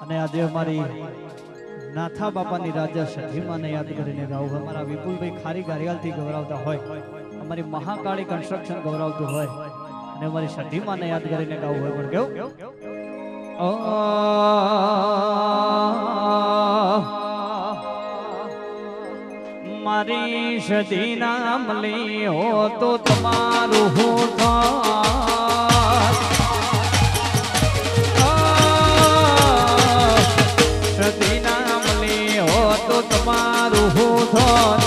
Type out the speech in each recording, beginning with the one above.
અને આજે અમારી નાથા બાપાની રાજા સધીમાને યાદ કરીને ગાવું. અમારા વિપુલભાઈ ખારી ગારિયાલથી ગૌરવતા હોય, અમારી મહાકાળી કન્સ્ટ્રક્શન ગૌરવતું હોય અને અમારી સધીમાને યાદ કરીને ગાવું હોય. પણ કેવું મારી સધી નામ લી હો તો તમારું હું સધી નામ લી હો તો તમારું હું ધોત,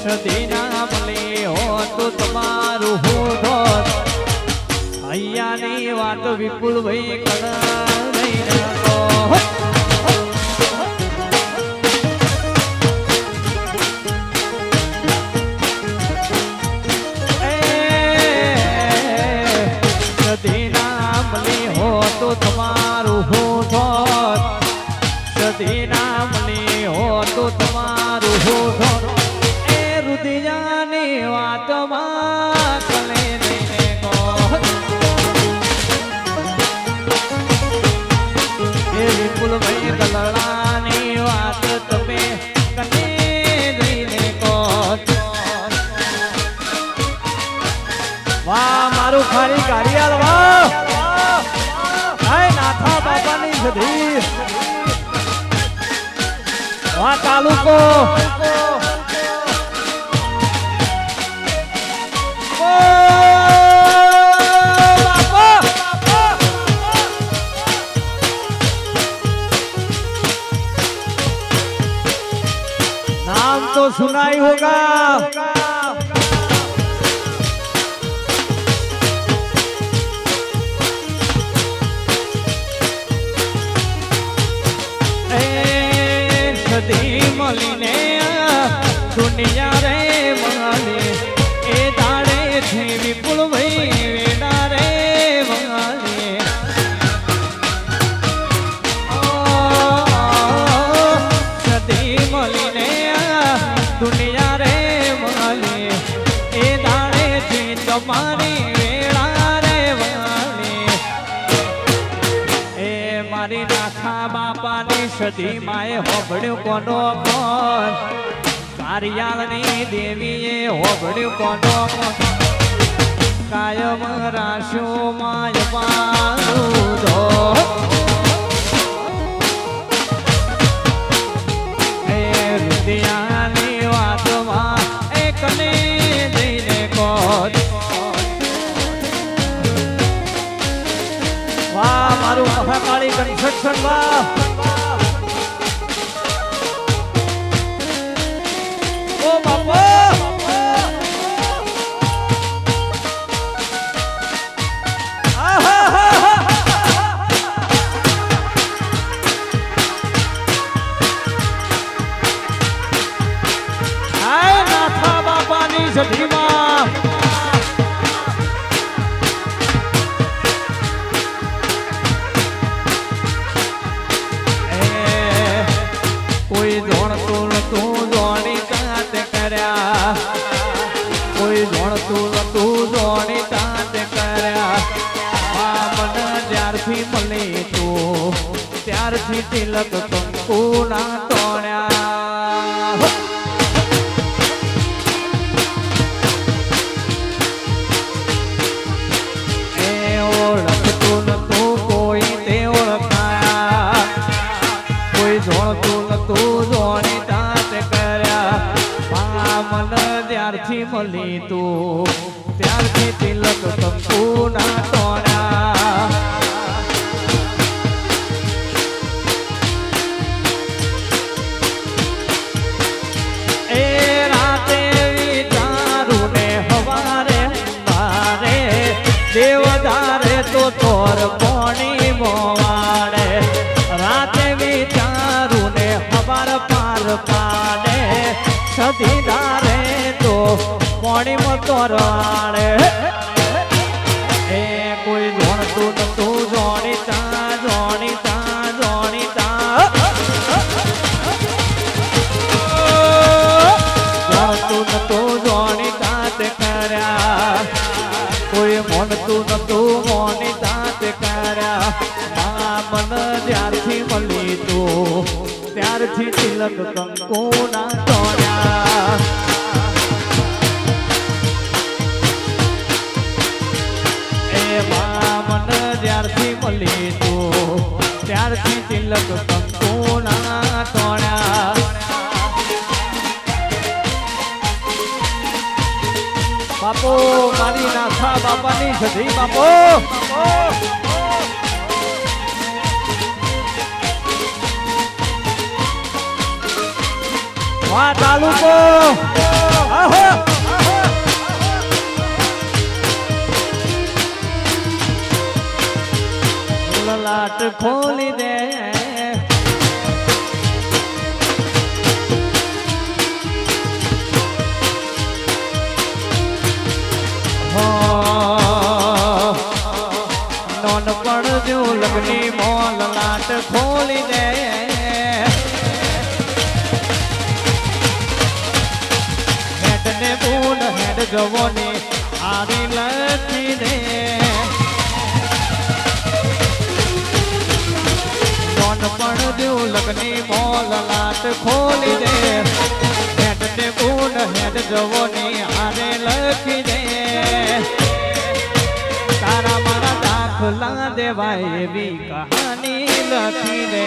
સધી નામ લી હો તો તમારું હું ધોત. અહીંયાની વાત વિપુલભાઈ કણા નહીં રાખો. તમારું હું ધોત, સધી નામની હો તો તમારું હું ધોત. એ રુદિયાની વાતમાં કલે લઈને ગો, એ વિપુલભાઈ કલડાની વાત તમે કલે લઈને ગો. વાહ મારું ખારી કારિયાલ, વાહ નાથા બાપાની સધી, વાહ તાલુકો नाम तो सुना ही होगा. મલીને દુનિયા રે માલે એ દાડે છે વિપુલભાઈ વેડા રે માલે. સધી મલીને દુનિયા રે માલે એ દાડે છે તમારી વેડા રે માલે. એ મારી નાથા બાપાની સધી માએ હોબળ્યું કોનો કોણ, કારિયાલની દેવીએ હોબળ્યું કોનો કોણ. કાયમ રાશું માય પારું ધો, એ રુદિયાની વાતમાં એકને જઈને કોણ. વાહ મારું મહાકાળી કન્સ્ટ્રક્શન, વાહ ઓ બાપા. નાથા બાપાની સધીમાં કોઈ જોણતું નતું જોણી તાત કર્યા, કોઈ જોણતું નતું જોણી તાત કર્યા. આ મન ત્યારથી મળી તું ત્યારથી તિલક કંકુ ના તોડ્યા. એ ઓળખતું નતું કોઈ તે ઓળખાયા, કોઈ જોણતું નતું જોણી તાત કર્યા. આ મન ત્યારથી મળી તું ત્યારથી તિલક કંકુ ના તોડ્યા. એ રાતે વિચારું ને હવારે મારે દેવદારે તો તોર પોણી મોવાડે. રાતે વિચારું ને હવાર પાર પાડે, સધી ધારે તો પોણી મોતરવાડે. એ કોઈ જોણતું નતું જોણીતા જોણીતા જોણીતા, જોણતું નતું જોણીતા તે કર્યા. કોઈ મોનતું નતું મોની તાત કર્યા. મન જ્યારથી મળી તું ત્યારથી તિલક કંકુના તોડ્યા એ મન જ્યારથી મળી તું ત્યારથી તિલક કંકુના તોડ્યા બાપો મારી નાથા બાપાની સધી બાપો વાહ તાલુકો આહો લલાટ ખોલી દે નોનપણ જો લગની મોલ લાટ ખોલી દે હેડ ને બૂન હેડ જવોની આરી લખી દે નોનપણ જો લગની મોલ લાટ ખોલી દે હેડ ને બૂન હેડ જવોની આરે લખી દે તારા મારા દાખલા દેવાય એવી કહાની લખી દે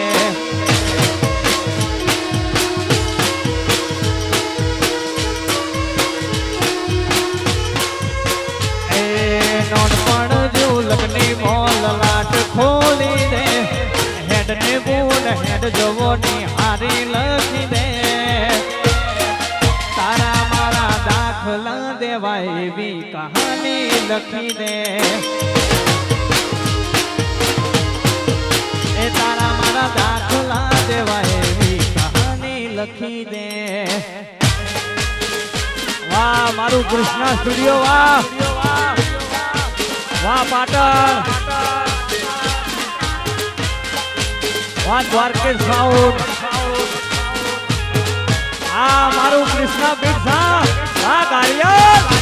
એ નોનપણ જો લગની મોલ લાટ ખોલી દે હેડ ને બૂન હેડ જવોની હારી લખી દે તારા મારા દાખલા દેવાય એવી કહાની લખી દે એ તારા મારા દાખલા દેવાય એવી કહાની લખી દે વાહ મારું કૃષ્ણા સ્ટુડિયો વાહ વાહ પાટણ વાહ દ્વારકેશ સાઉન્ડ આ મારું કૃષ્ણા પીઠા વાહ ગારિયા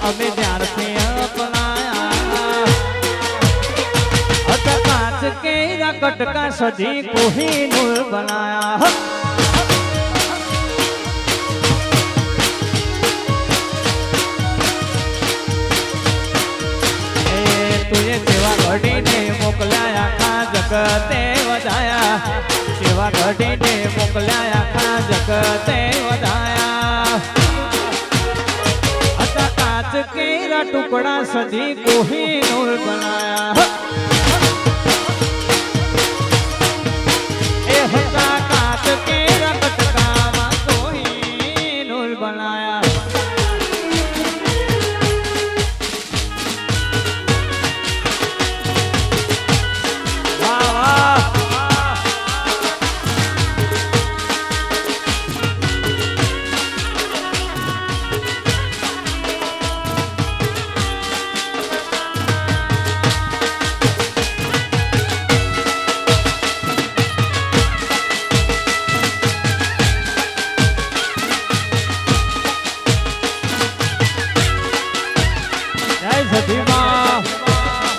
અમે ત્યારથી અપનાયા કાચ કેરા કટકા સજી કોહિનૂર બનાયા એ તુએ સેવા ઘડીને મોકલાયા ખા જગતે વધાયા સેવા ઘડીને મોકલાયા ખા જગતે વધાયા केरा टुकड़ा सदी कोहिनूर बनाया ए हता काच केरा कटका कोहिनूर बनाया वाह वाह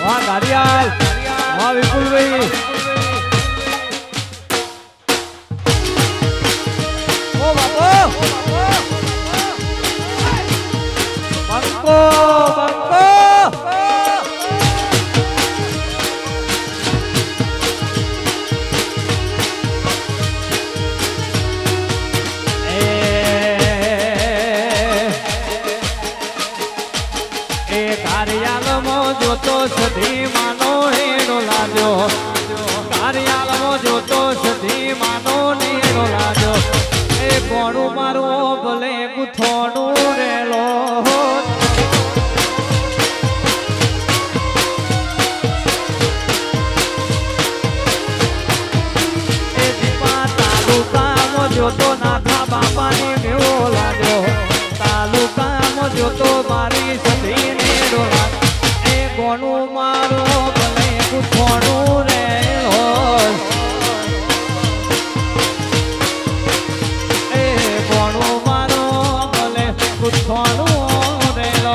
वाह गारियाल वाह विपुल भाई ओ बाबो बंको बंको જોતો સધી માનો હેડો લાજો કાર્યાલમાં જોતો સધી માનો નેડો લાજો એ કોણું મારું ભલે ગુથોડું રેલો ગુથવાનું રેલો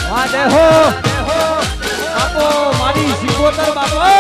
વાદે હો બાપો મારી સિકોતર બાપો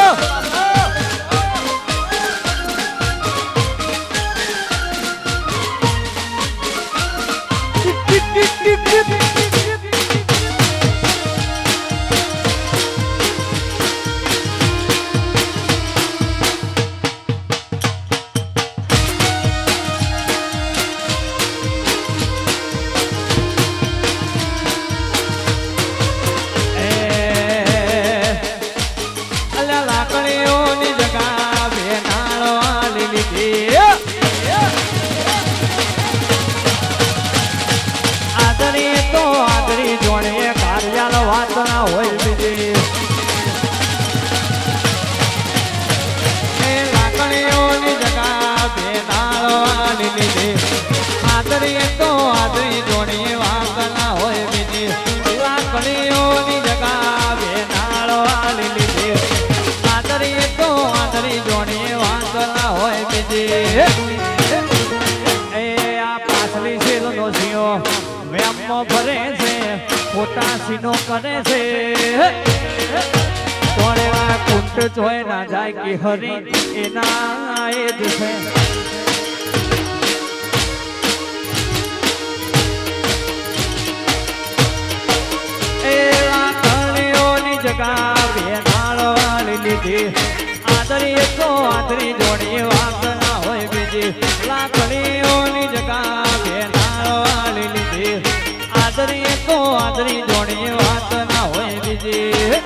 ભરે છે પોતા સીનો કરે છે તોડેવા કુંટ જોઈ ના જાય કે હરી એના એ જ છે એવા કણીઓની જગા બેનાળ વાળી લીધી આદરી તો આદરી જોડી વાત ના હોય બીજી લાકડીઓની જગા બેનાળ વાળી લીધી આદરી તો આદરી જોડી વાત ના હોય બીજી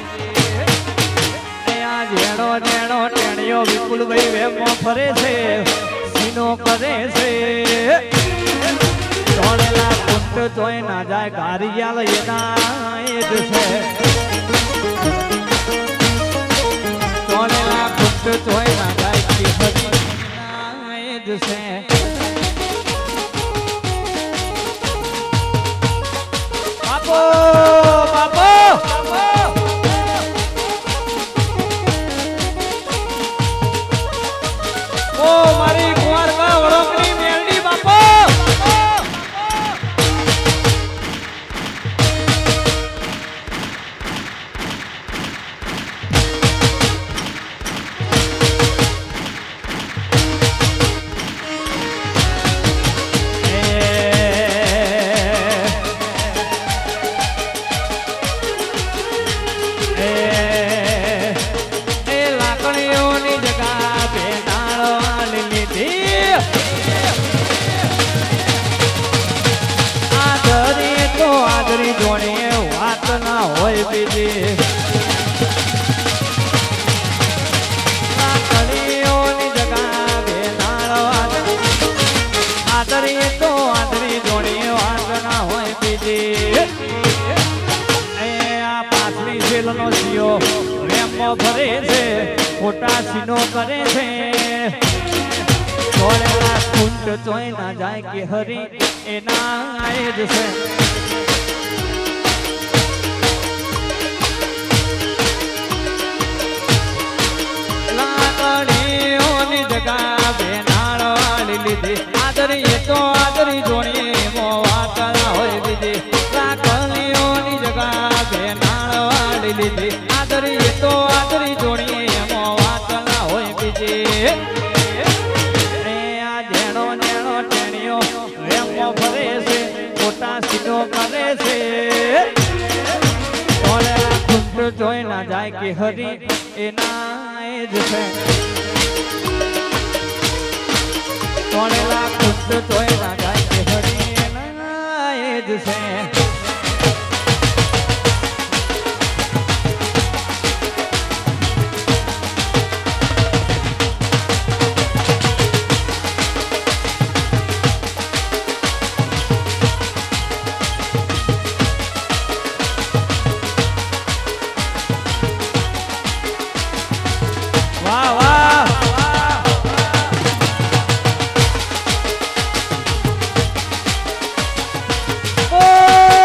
આ જેણો જેણો ટેણીઓ વિપુલભાઈ વેમો ફરે છે સીનો કરે છે તોડેલા કુંટ જોઈ ના જાય કારિયાલ એના એ જ છે તોડેલા કુંટ જોઈ ના જાય કે હરી એના એ જ છે બાપો બાપો ઓ મારી કુંવારકા વડોકની મેલડી બાપો જોડે વાત ના હોય બીજી કડીઓની જગા બેનાળ આદરી તો આદરી જોડી વાત ના હોય બીજી એ આ પાછલી જેલનો સિયો રેમો ભરે છે ખોટા સીનો કરે છે તોડેલા કુંટ જોઈ ના જાય કે હરી એના એ જ છે બેનાળ વાળી લીધી આદરી તો આદરી જોડી વાત ના હોય બીજી લાકડીઓની જગા બેનાળ વાળી લીધી આદરી તો આદરી જોડી વાત ના હોય બીજી આ જેણો જેણો ટેણીઓ રેમો ફરે છે ખોટા સીધો કરે છે કુંટ જોઈ ના જાય કે હરી એના એ જ છે તોડેલા કુંટ જોઈ ના જાય કે હરી એના એ જ છે વાહ વાહ Oh!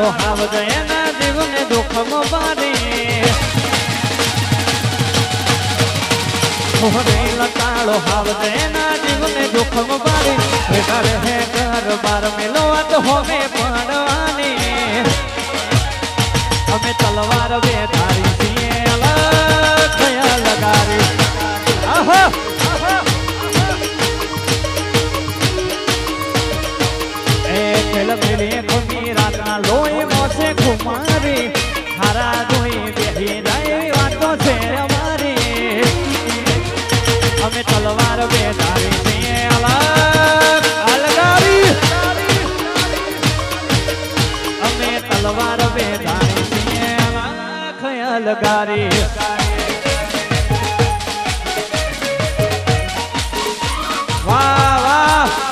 લતાળો હાવજ એના જીવને દુઃખમાં પારે રે લતાળો હાવજ એના જીવને દુઃખમાં પારે ઘર હે ઘર બાર મેલો તો હોમે પડવાની અમે તલવાર બે ધારી છીએ અલગ થયા લગારી આહા રાતના લોહી મોસે કુમારી હારા દોઈ બેહી રહી વાતો છે અમારી અમે તલવાર બે ધારી છીએ અલગ અલગારી અમે તલવાર બે ધારી છીએ અલગ અલગારી વાહ વાહ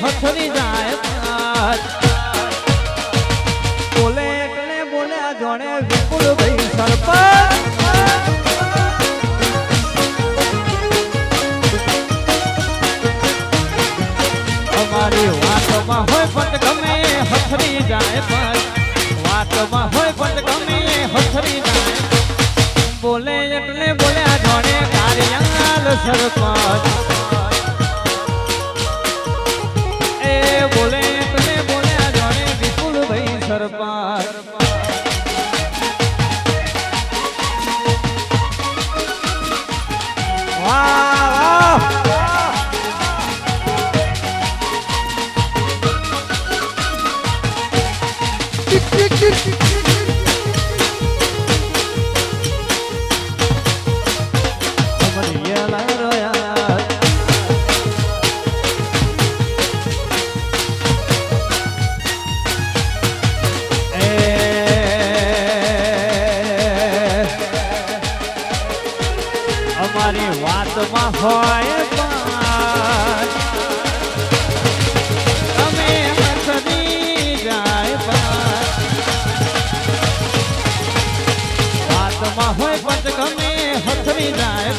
હથરી જાય બોલે એટલે બોલ્યા જોણે વિપુલ ભાઈ સરપંચ અમારી વાતમાં હોય પણ ગમે હથરી જાય પણ વાતમાં હોય પણ ગમે હથરી જાય બોલે એટલે બોલ્યા જોણે કાર્યાલ સરપંચ બોલે એટલે બોલ્યા જાણે વિપુલ ભાઈ સરપંચ વાહ અમારી વાતમાં હોય અમે હસરી જાય વાતમાં હોય પણ ગમે હથરી જાય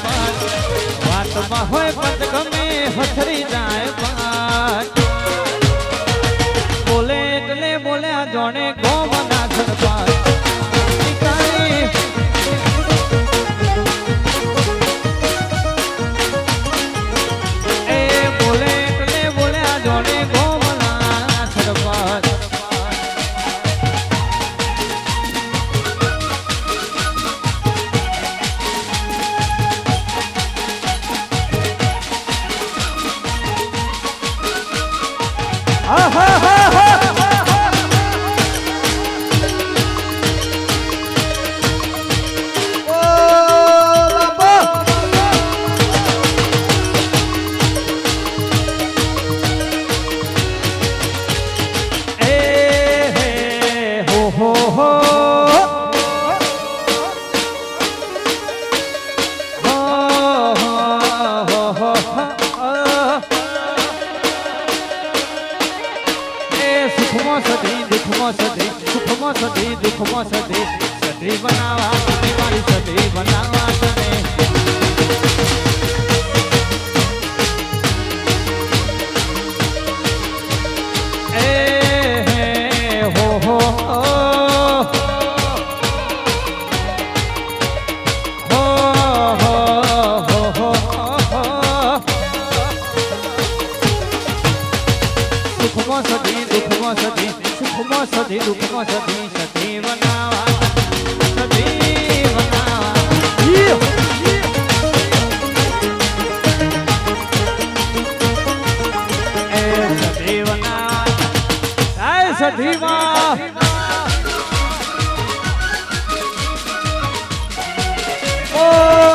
વાતમાં હોય પણ ગમે હથરી જાય બોલે એટલે બોલ્યા જોણે ગોમના સરપંચ દુઃખમાં સદી બનાવા મારી સદી બનાવા તને દુઃખમાં સદી બનાવા સધીમાં ઓ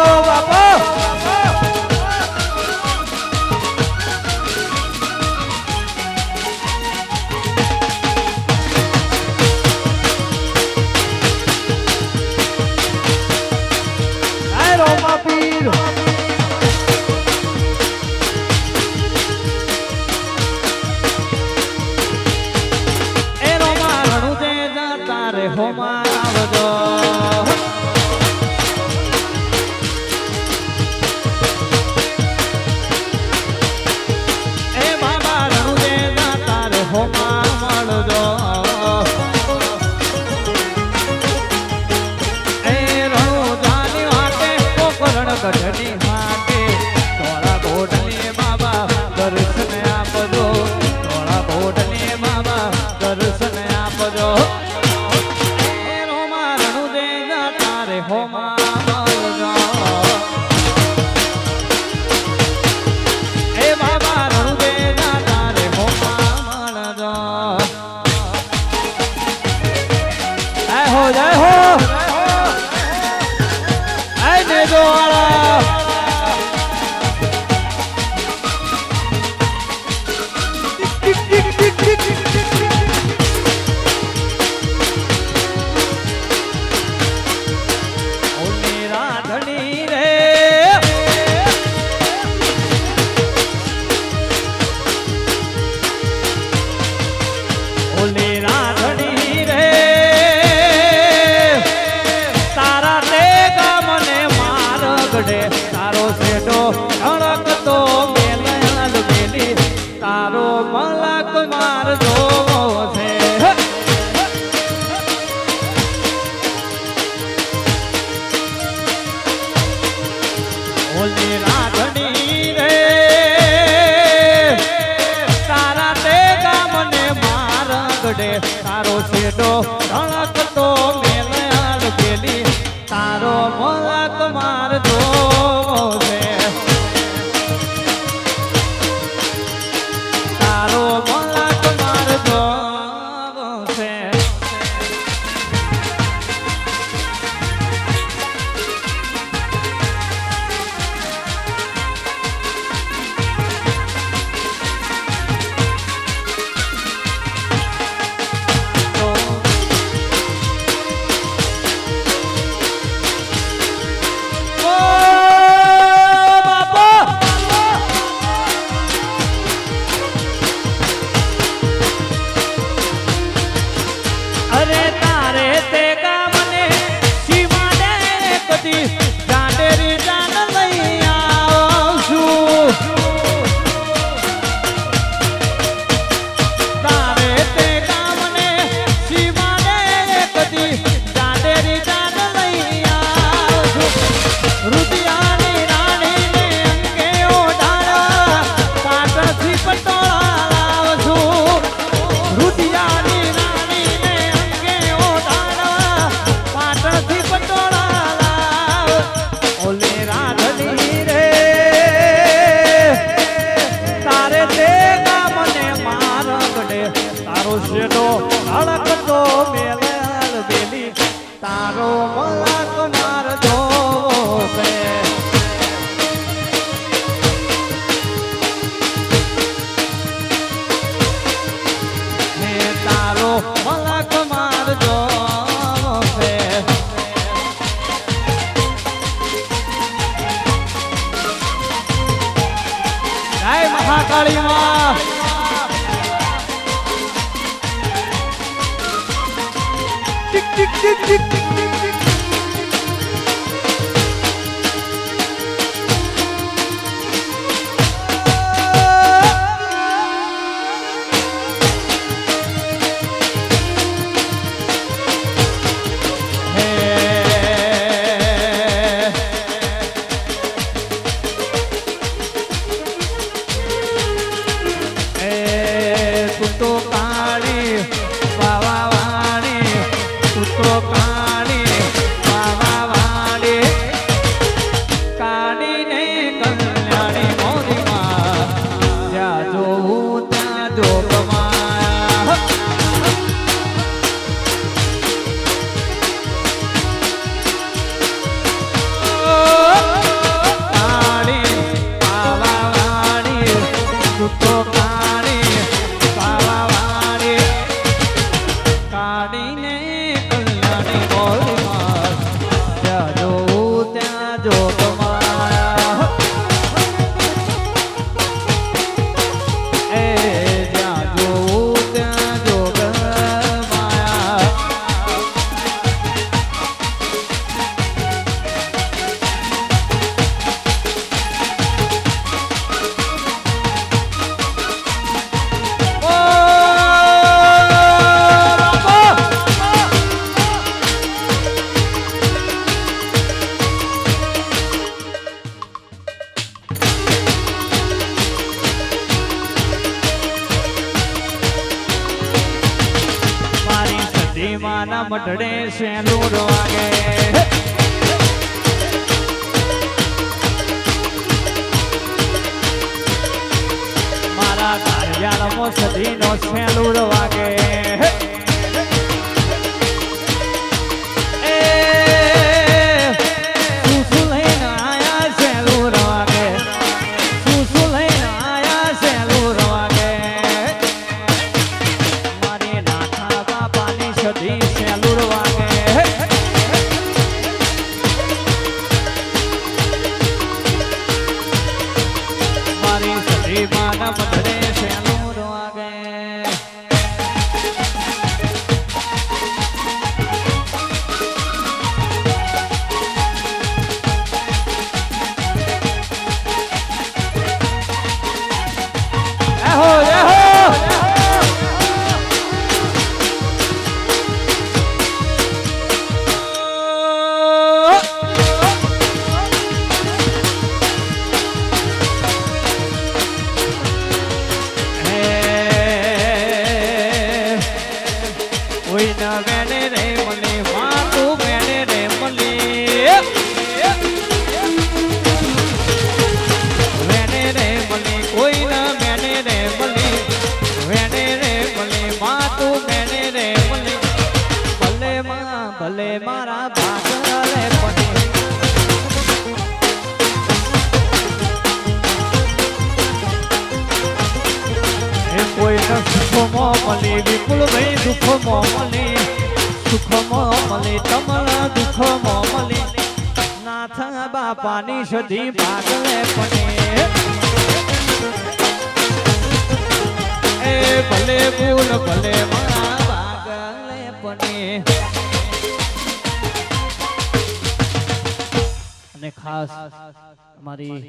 હોમાં આવજો એ બાબા રણુદેવના તારે હોમાં મળજો એ રણુજાની વાટે કોકરણ ગઢની વાટે ધોળા ઘોડની બાબા દર્શન આપજો ધોળા ઘોડની બાબા દર્શન આપજો એ રોમા રણુદેવના તારે હોમાં મળજો એ બાબા રણુદેવના તારે હોમાં મળજો જય હો આય ને જોવાળા તારો શેઠો અળકતો મેલયાલ મેલી તારો મલક માર જોવો છે ઓલી રાધણી રે તારા તે ગામને માર ગડે તારો શેઠો અળકતો મેલયાલ મેલી તારો મલક માર જોવો છે તારો મલક માર જોવો છે અરે તારે તે ગામને સીમાને કદી જાડેરી જાન લઈ આવશું તારે તે ગામને સીમાને કદી જાડેરી જાન લઈ આવશું રૂપિયાની રાણીને અંગે ઓઢાડવા પાટણથી પટોળા લાવશું રૂપિયાની શેઠો અળકતો મેલયાલ બેલી તારો મલક માર જોવો છે હે તારો મલક માર જોવો છે જય મહાકાળી માં टिक टिक टिक टिक टिक टिक तू तो काली बाबा માના મઢડે સેલું વાગે મારા કાર્યાલમાં સદીનો સેલું વાગે ભલે મારા ભાગલે કોઈ સુખમાં મળી વિપુલભાઈ દુઃખમાં મળી સુખમાં મળી તમારા દુઃખમાં મળી નાથ બાપાની સધી ભાગલે પડે એ ભલે ભૂલ ભલે મારા ભાગલે પડે અને ખાસ અમારી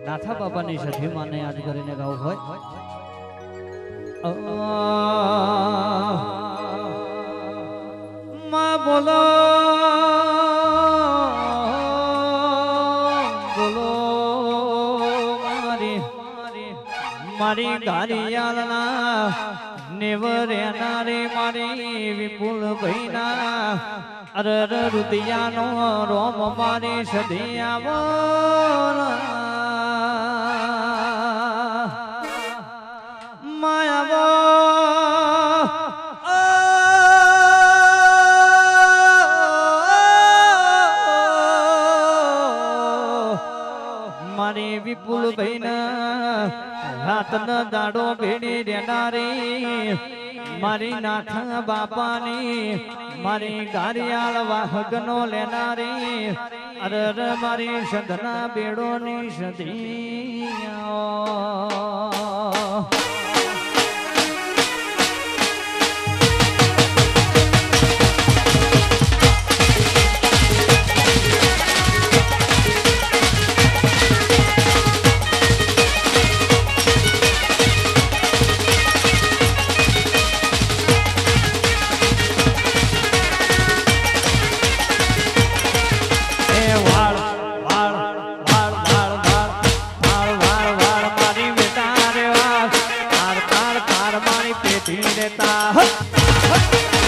નાથા બાપાની સધીમાને યાદ કરીને ગાવું હોય માં બોલો બોલો મારી ગારિયાલના નેવરેનારી મારી વિપુલ ભાઈના અરર રુદિયાનો રોમ મારી સધિયાવો માયાવો મારી વિપુલ ભાઈના રાતનો દાડો ભેડી દેનારી મારી નાથા બાપાની મારી ગારિયાળ વાહગનો લેનારી અરર મારી સદના બેડોની સધિયા દેતા